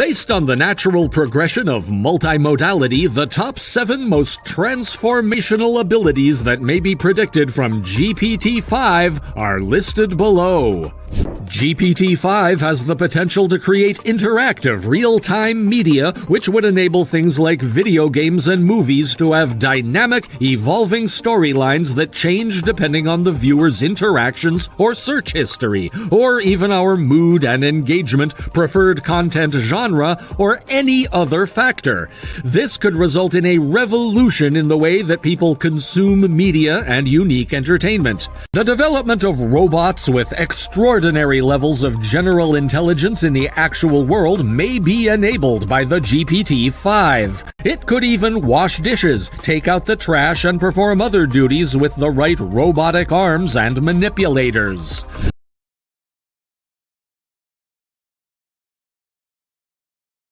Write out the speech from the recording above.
Based on the natural progression of multimodality, the top 7 most transformational abilities that may be predicted from GPT-5 are listed below. GPT-5 has the potential to create interactive, real-time media, which would enable things like video games and movies to have dynamic, evolving storylines that change depending on the viewer's interactions or search history, or even our mood and engagement, preferred content genre, or any other factor. This could result in a revolution in the way that people consume media and unique entertainment. The development of robots with extraordinary levels of general intelligence in the actual world may be enabled by the GPT-5. It could even wash dishes, take out the trash, and perform other duties with the right robotic arms and manipulators.